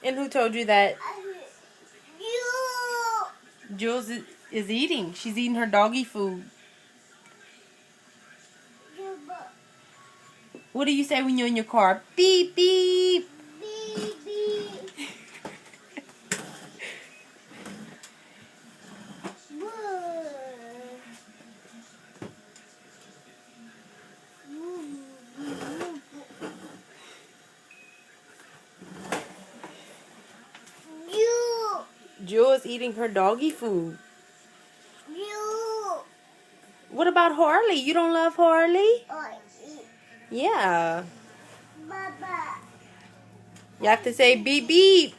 And who told you that? You. Jules is eating. She's eating her doggy food. What do you say when you're in your car? Beep, beep. Beep, beep. You. Jules eating her doggy food. You. What about Harley? You don't love Harley? Eat. Yeah. Baba. You have to say beep, beep.